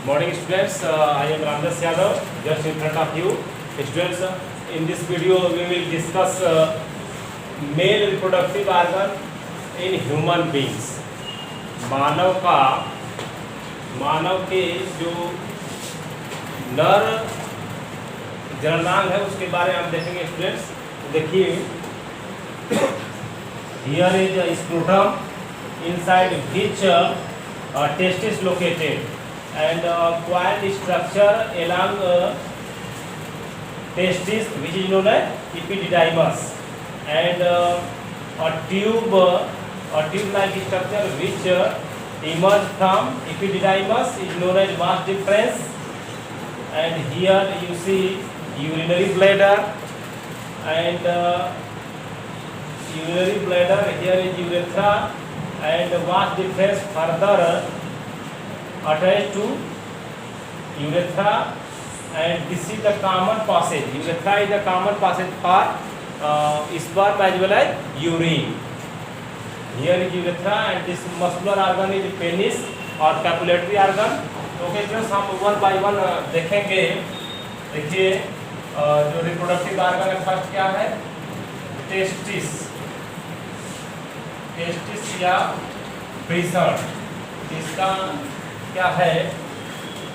Morning students, I am Ramdas Yadav, just in front of you. Students, in this video we will discuss male reproductive organ in human beings. मानव के जो नर जननांग है उसके बारे में हम देखेंगे स्टूडेंट्स। देखिए, here is a scrotum inside which testis located and coiled structure along testis which is known as epididymis and a tube-like structure which emerge from epididymis is known as vas deferens. And here you see urinary bladder and urinary bladder, here is urethra and vas deferens further attached to urethra, and this is the common passage. Urethra is the common passage for sperm as well as urine. Here is urethra and this muscular organ is penis और कैपुलेटरी organ. Okay friends, हम one by one देखेंगे। देखिए, जो reproductive organ है first क्या है? Testis या ब्रीसर। इसका क्या है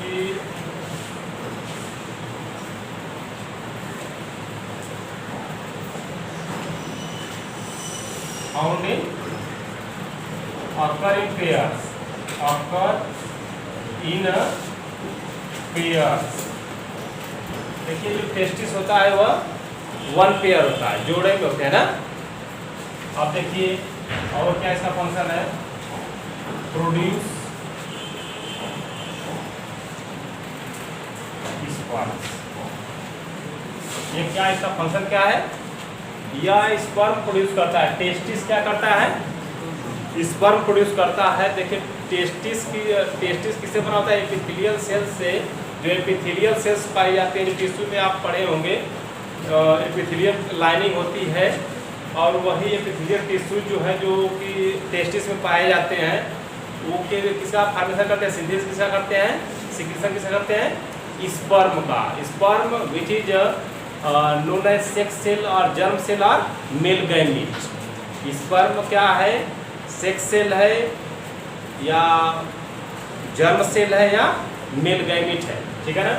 कि found in occur in pairs, देखिए, जो टेस्टिस होता है वह वन पेयर होता है, जोड़े में होते हैं ना। अब देखिए, और क्या इसका फंक्शन है? Produce sperm. ये क्या इसका फंक्शन क्या है? यह स्पर्म प्रोड्यूस करता है। टेस्टिस क्या करता है? स्पर्म प्रोड्यूस करता है। देखिए, टेस्टिस किससे बना होता है? एपिथेलियल सेल से। जो एपिथेलियल सेल्स पाई जाती है, टिश्यू में आप पढ़े होंगे, एपिथेलियल लाइनिंग होती है और वही एपिथेलियल टिश्यू जो है, जो कि टेस्टिस में पाए जाते हैं, वो के किसका फॉर्मेशन करते हैं? सिंथेसिस किसका करते हैं? सिक्रीशन किसका करते हैं? स्पर्म का। Sperm which is known as sex cell और जर्म सेल और मेल गैमीट। स्पर्म क्या है? सेक्स सेल है या जर्म सेल है या मेल गैमीट है, ठीक है ना।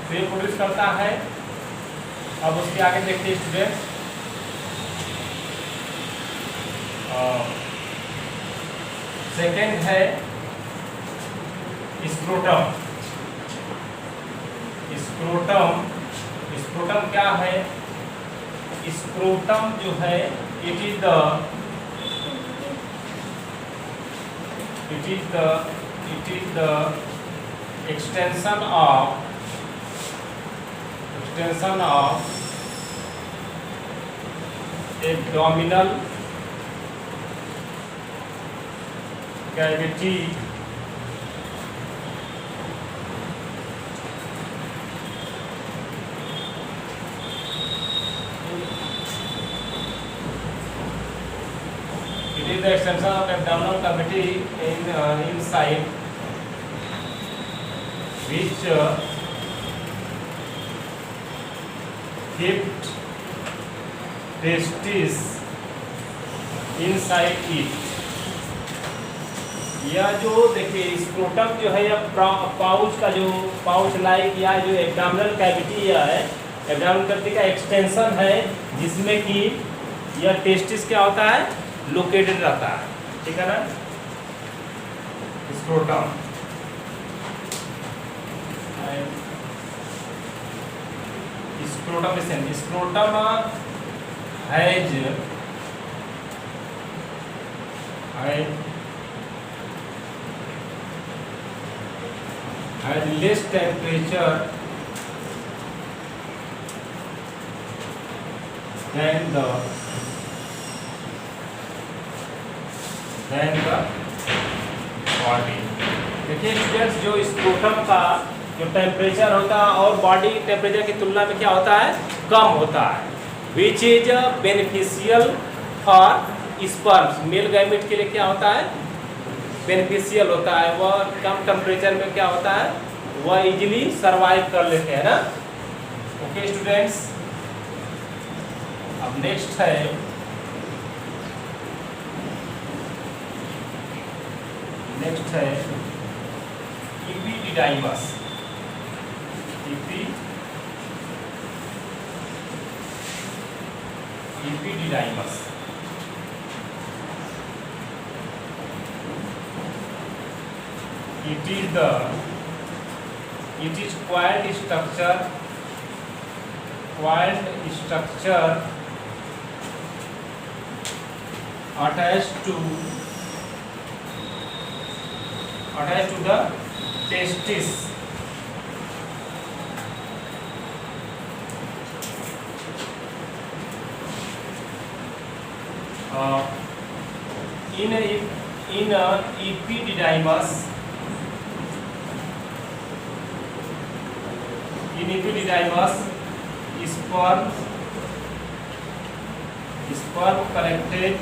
तो ये प्रोड्यूस करता है। अब उसके आगे देखते हैं स्टूडेंट, सेकेंड है स्क्रोटम। स्क्रोटम क्या है? स्क्रोटम जो है, it is the extension of abdominal cavity is the extension of abdominal cavity inside which kept testis inside it। यह जो देखिए, स्क्रोटम जो है, यह पाउच का जो पाउच लाइक या जो एब्डोमिनल कैविटी है, एब्डोमिनल कैविटी का एक्सटेंशन है, जिसमें कि यह टेस्टिस क्या होता है? लोकेटेड रहता है, ठीक है ना। Scrotum has less temperature than the body. देखिए स्टूडेंट्स, जो स्क्रोटम का जो टेम्परेचर होता है और बॉडी टेम्परेचर की तुलना में क्या होता है? कम होता है। Which is beneficial for sperms. Male gamete के लिए क्या होता है? बेनिफिशियल होता है। वह कम टेम्परेचर में क्या होता है? वह इजीली सरवाइव कर लेते हैं ना। ओके स्टूडेंट्स, अब नेक्स्ट है इपिडिडाइमस। इपिडिडाइमस it is coiled structure attached to the testis. In epididymis, sperm collected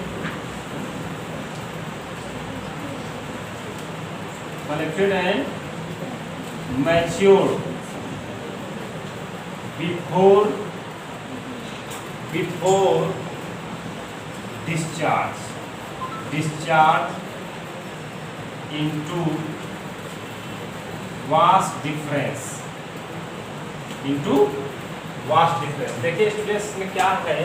and matured before discharge into vast difference। देखिए स्टूडेंट्स में क्या है,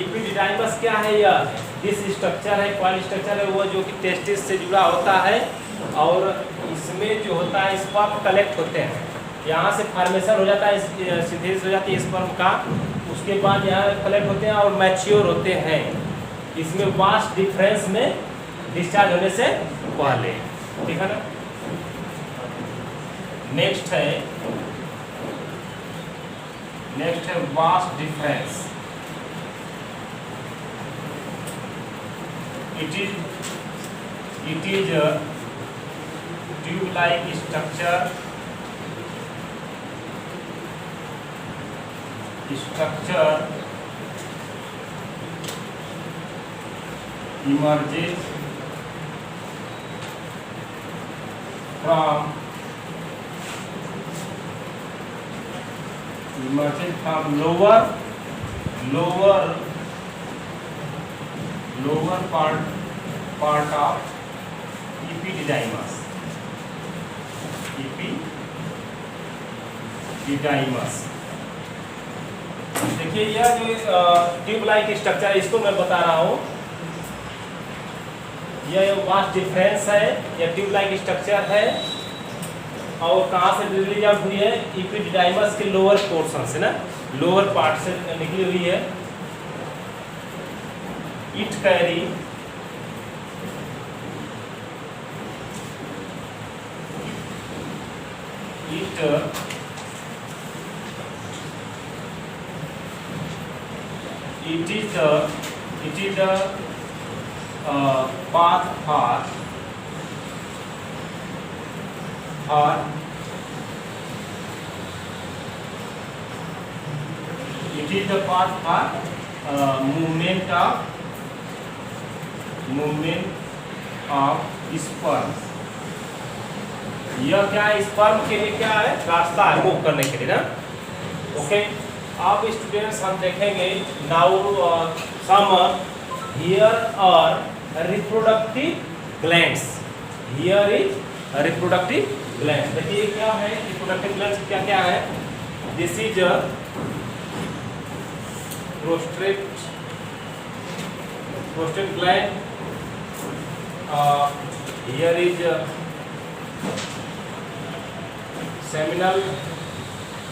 इपिडिडाइमस क्या है, यह दिस स्ट्रक्चर है, कॉइल स्ट्रक्चर है, वो जो कि टेस्टिस से जुड़ा होता है और इसमें जो होता है स्पर्म कलेक्ट होते हैं, यहाँ से फॉर्मेशन हो जाता है, सिंथेसिस हो जाती है स्पर्म का, उसके बाद यहाँ कलेक्ट होते हैं और मैच्योर होते हैं इसमें वास्ट डिफरेंस में डिस्चार्ज होने से पहले। ठीक है ना। नेक्स्ट है vast difference. It is a tube-like structure emerges from lower part of epididymis। देखिए यह जो ट्यूब लाइक स्ट्रक्चर है इसको मैं बता रहा हूँ, यह वास्ट डिफरेंस है, यह ट्यूब लाइक स्ट्रक्चर है और कहाँ से रिलीज आउट हुई है, इपिडिडाइमस के लोअर पोर्शन से ना, लोअर पार्ट से निकली हुई है। It carry it is the path for movement of sperm। यह क्या है, स्पर्म के लिए क्या है, रास्ता है मूव करने के लिए ना। ओके, अब स्टूडेंट्स हम देखेंगे नाउ सम हियर और reproductive glands. Here is reproductive glands. देखिए क्या है रिप्रोडक्टिव ग्लैंड्स, क्या क्या है। This is prostate gland, here is seminal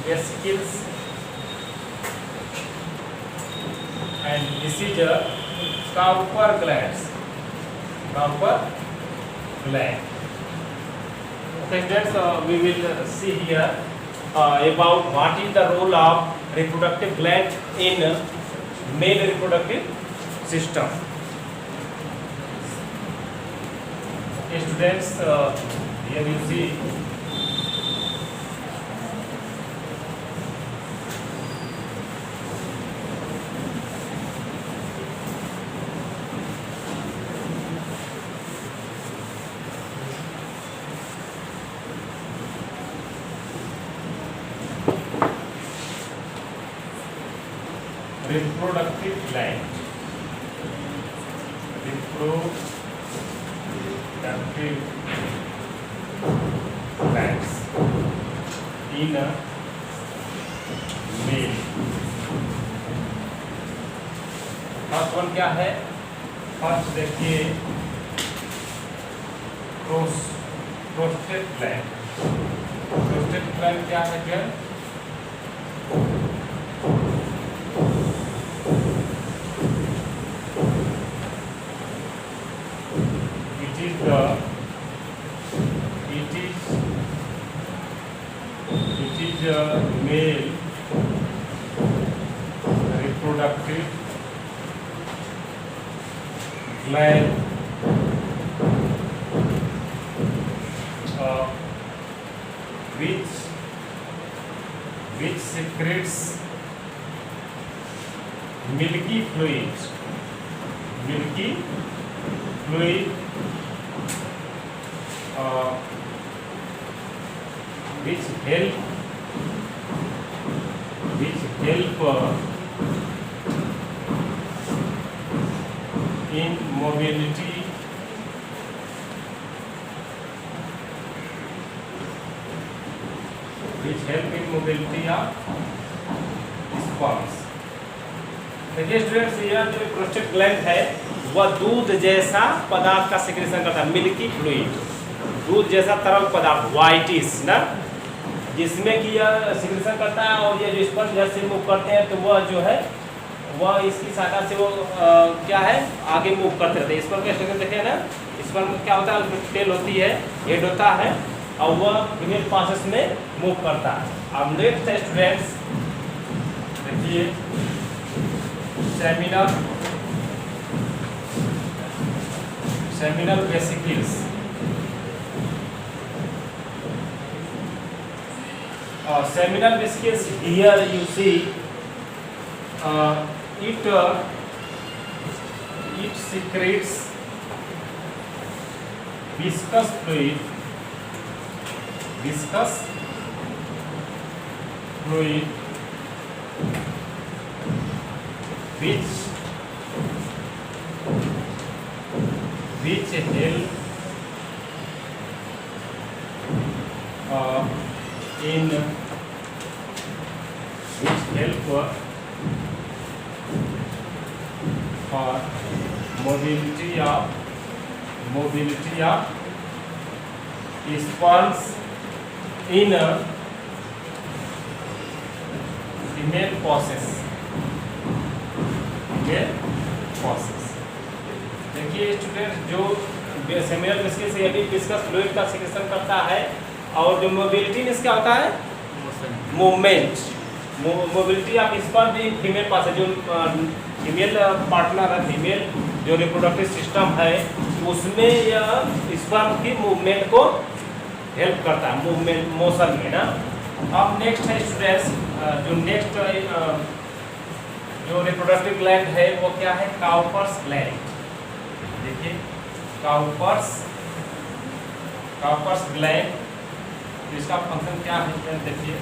vesicles and this is a Cowper gland। Okay students, we will see here about what is the role of reproductive gland in male reproductive system। Okay students, here you see reproductive gland, reproductive glands in a male. First one क्या है? First देखिए prostate gland. Prostate gland क्या है? क्या it is a male reproductive gland which secretes milky fluid which help in mobility of sperms। देखिए students, यह जो prostate gland है वह दूध जैसा पदार्थ का सिक्रेशन करता है, मिल्की फ्लूइड, दूध जैसा तरल पदार्थ व्हाइटिश ना, जिसमें कि यह सिक्रेशन करता है। और ये जो स्पर्म जैसे मूव करते हैं तो वह जो है वह इसकी सहायता से वो क्या है आगे मूव करते रहते हैं। स्पर्म का स्ट्रक्चर देखें ना, स्पर्म क्या होता है, उसमें टेल होती है, हेड होता है और वह फीमेल पासेस में मूव करता है। अब नेक्स्ट स्टूडेंट्स देखिए seminal vesicles. Seminal vesicles, here you see it secretes viscous fluid which help for mobility of sperms in a female process। देखिए स्टूडेंट, जो सेमिनल वेसिकल से यदि विस्कस फ्लूइड का सिक्रेशन करता है और जो मोबिलिटी में क्या होता है, मूवमेंट, मोबिलिटी ऑफ स्पर्म भी फीमेल पास है। जो फीमेल पार्टनर है, फीमेल जो रिप्रोडक्टिव सिस्टम है उसमें यह स्पर्म की मूवमेंट को हेल्प करता है, मूवमेंट मोशन में ना। अब नेक्स्ट है स्टूडेंट्स, जो नेक्स्ट जो रिप्रोडक्टिव ग्लैंड है वो क्या है, काउपर्स ग्लैंड। देखिए काउपर्स ग्लैंड, इसका फंक्शन क्या है देखिए,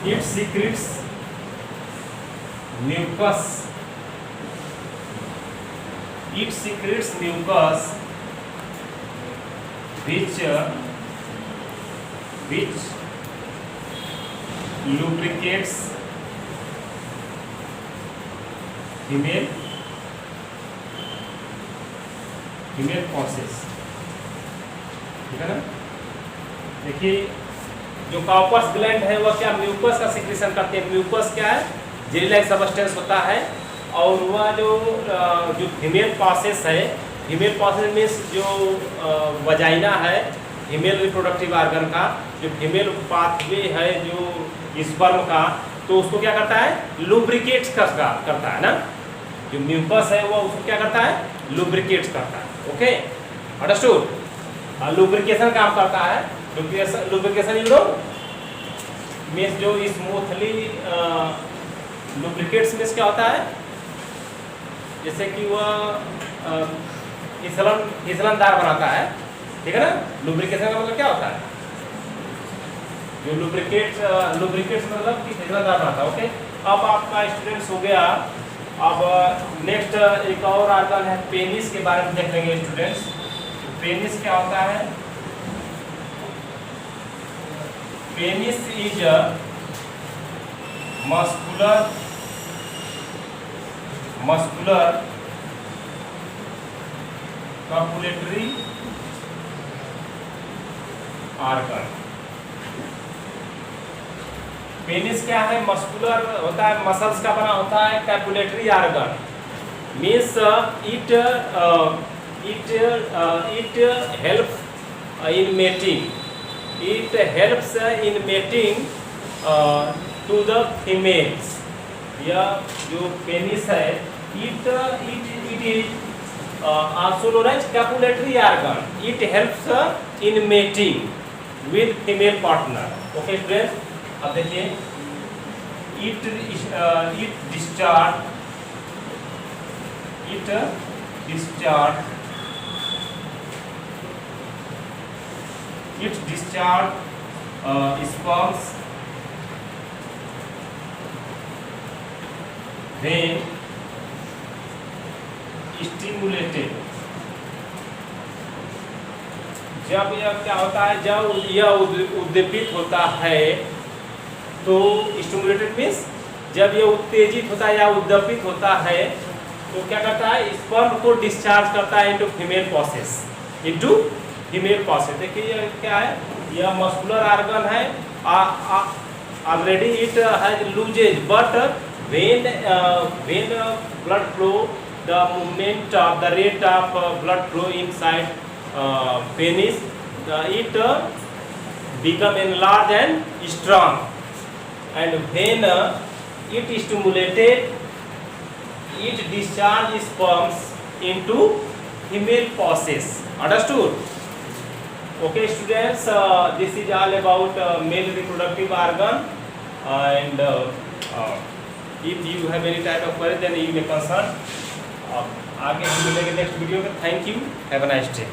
it secretes mucus which lubricates female process। ठीक है ना। देखिए जो काउपर्स ग्लैंड है वह क्या म्यूकस का सिक्रेशन करते हैं। म्यूकस क्या है, जेली लाइक सब्सटेंस होता है। और वह जो फीमेल प्रोसेस है, फीमेल प्रोसेस मीन्स जो वजाइना है फीमेल रिप्रोडक्टिव ऑर्गन का, जो फीमेल पाथवे है जो स्पर्म का, तो उसको क्या करता है, लुब्रिकेट्स करता है ना। जो म्यूकस है वो उसको क्या करता है, लुब्रिकेट्स करता है। Okay, understood. लुब्रिकेशन काम करता है। लुब्रिकेशन यू नो मीन्स जो स्मूथली लुब्रिकेट्स मीन्स क्या होता है, जैसे कि वह फिसलनदार बनाता है, ठीक है ना। लुब्रिकेशन का मतलब क्या होता है, जो लुब्रिकेट्स मतलब कि फिसलनदार बनाता है। ओके, अब आपका स्टूडेंट्स हो गया। अब नेक्स्ट एक और आर्गन है पेनिस, के बारे में देख लेंगे स्टूडेंट्स। पेनिस क्या होता है? Penis is muscular copulatory organ. Penis क्या है? मस्कुलर होता है, मसल्स का बना होता है। Copulatory organ means it help in mating, it helps in mating to the females। यह जो पेनिस है it is also known as copulatory organ। it helps in mating with female partner। okay friends, अब देखिए it discharge sperms when stimulated। जब यह क्या होता है, जब यह उद्दीपित होता है तो स्टिमुलेटेड मीन्स जब यह उत्तेजित होता है या उद्दीपित होता है तो क्या करता है, स्पर्म को डिस्चार्ज करता है इनटू फीमेल प्रोसेस। देखिए यह क्या है, यह मस्कुलर आर्गन है। Already it has loses but when blood flow, the movement of the rate of blood flow inside penis, it become enlarged and strong, and when it stimulated, it discharge sperms into female process। understood? okay students, this is all about male reproductive organ, and if you have any type of query then you may consult। आगे हम मिलेंगे next video में। Thank you, have a nice day.